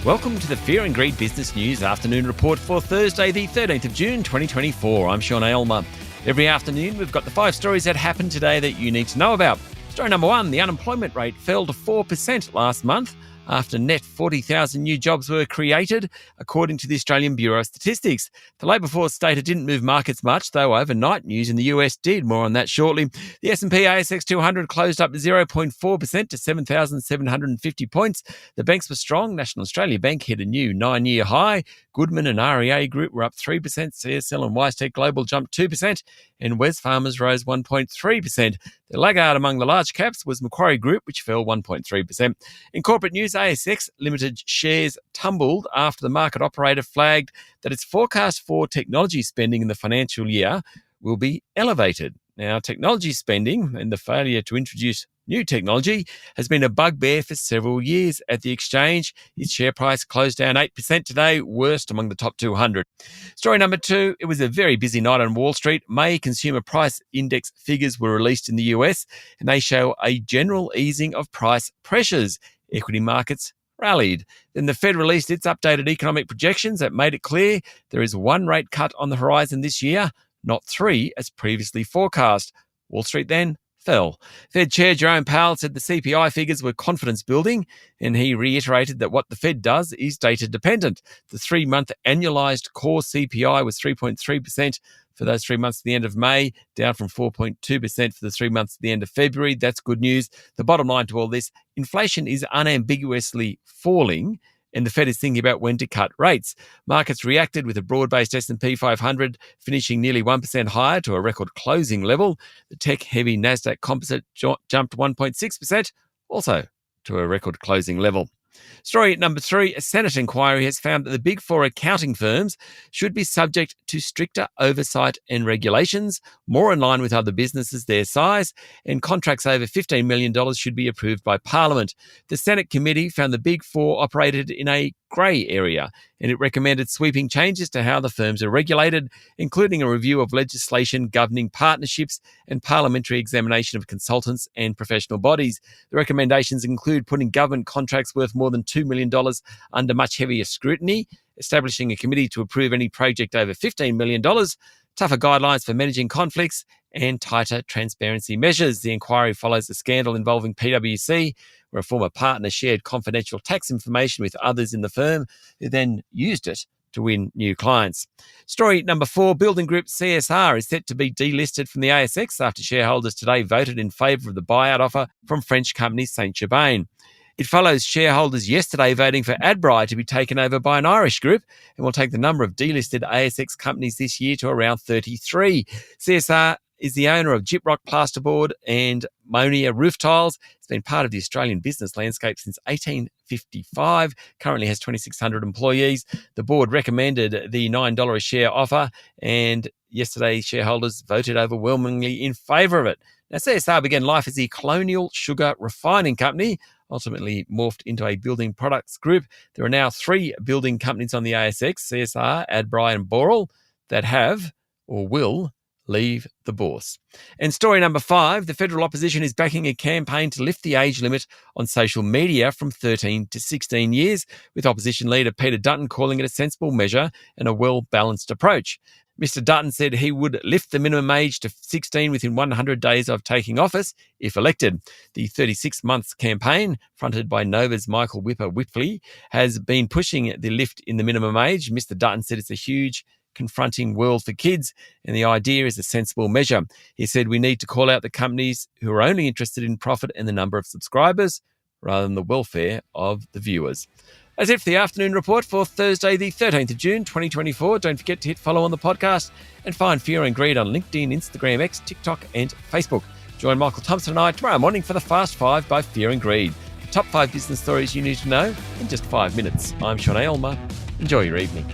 Welcome to the Fear and Greed Business News Afternoon Report for Thursday, the 13th of June, 2024. I'm Sean Aylmer. Every afternoon, we've got the 5 stories that happened today that you need to know about. Story number 1, the unemployment rate fell to 4% last month after net 40,000 new jobs were created, according to the Australian Bureau of Statistics. The labour force data didn't move markets much, though overnight news in the US did. More on that shortly. The S&P ASX 200 closed up 0.4% to 7,750 points. The banks were strong. National Australia Bank hit a new 9-year high. Goodman and REA Group were up 3%. CSL and WiseTech Global jumped 2%. And Wesfarmers rose 1.3%. The laggard among the large caps was Macquarie Group, which fell 1.3%. In corporate news, ASX Limited shares tumbled after the market operator flagged that its forecast for technology spending in the financial year will be elevated. Now, technology spending and the failure to introduce new technology has been a bugbear for several years at the exchange. Its share price closed down 8% today, worst among the top 200. Story number 2, it was a very busy night on Wall Street. May consumer price index figures were released in the US, and they show a general easing of price pressures. Equity markets rallied. Then the Fed released its updated economic projections that made it clear there is 1 rate cut on the horizon this year, not 3 as previously forecast. Wall Street then fell. Fed Chair Jerome Powell said the CPI figures were confidence building, and he reiterated that what the Fed does is data dependent. The 3-month annualized core CPI was 3.3% for those 3 months at the end of May, down from 4.2% for the 3 months at the end of February. That's good news. The bottom line to all this, inflation is unambiguously falling, and the Fed is thinking about when to cut rates. Markets reacted with a broad-based S&P 500 finishing nearly 1% higher to a record closing level. The tech-heavy Nasdaq Composite jumped 1.6%, also to a record closing level. Story number 3, a Senate inquiry has found that the Big Four accounting firms should be subject to stricter oversight and regulations, more in line with other businesses their size, and contracts over $15 million should be approved by Parliament. The Senate committee found the Big Four operated in a grey area, and it recommended sweeping changes to how the firms are regulated, including a review of legislation governing partnerships and parliamentary examination of consultants and professional bodies. The recommendations include putting government contracts worth more than $2 million under much heavier scrutiny, establishing a committee to approve any project over $15 million, tougher guidelines for managing conflicts, and tighter transparency measures. The inquiry follows a scandal involving PwC, where a former partner shared confidential tax information with others in the firm who then used it to win new clients. Story number 4, Building Group CSR is set to be delisted from the ASX after shareholders today voted in favour of the buyout offer from French company Saint-Gobain. It follows shareholders yesterday voting for Adbri to be taken over by an Irish group, and will take the number of delisted ASX companies this year to around 33. CSR is the owner of Gyprock Plasterboard and Monia Roof Tiles. It's been part of the Australian business landscape since 1855, currently has 2,600 employees. The board recommended the $9 a share offer, and yesterday shareholders voted overwhelmingly in favour of it. Now, CSR began life as the Colonial Sugar Refining Company, ultimately morphed into a building products group. There are now 3 building companies on the ASX, CSR, Adbri and Boral, that have or will leave the bourse. And story number 5, the federal opposition is backing a campaign to lift the age limit on social media from 13 to 16 years, with opposition leader Peter Dutton calling it a sensible measure and a well-balanced approach. Mr. Dutton said he would lift the minimum age to 16 within 100 days of taking office if elected. The 36-month campaign, fronted by Nova's Michael Whippley, has been pushing the lift in the minimum age. Mr. Dutton said it's a huge confronting world for kids, and the idea is a sensible measure. He said we need to call out the companies who are only interested in profit and the number of subscribers rather than the welfare of the viewers. That's it for the afternoon report for Thursday, the 13th of June, 2024. Don't forget to hit follow on the podcast and find Fear and Greed on LinkedIn, Instagram, X, TikTok and Facebook. Join Michael Thompson and I tomorrow morning for the Fast 5 by Fear and Greed. The top 5 business stories you need to know in just 5 minutes. I'm Sean Aylmer. Enjoy your evening.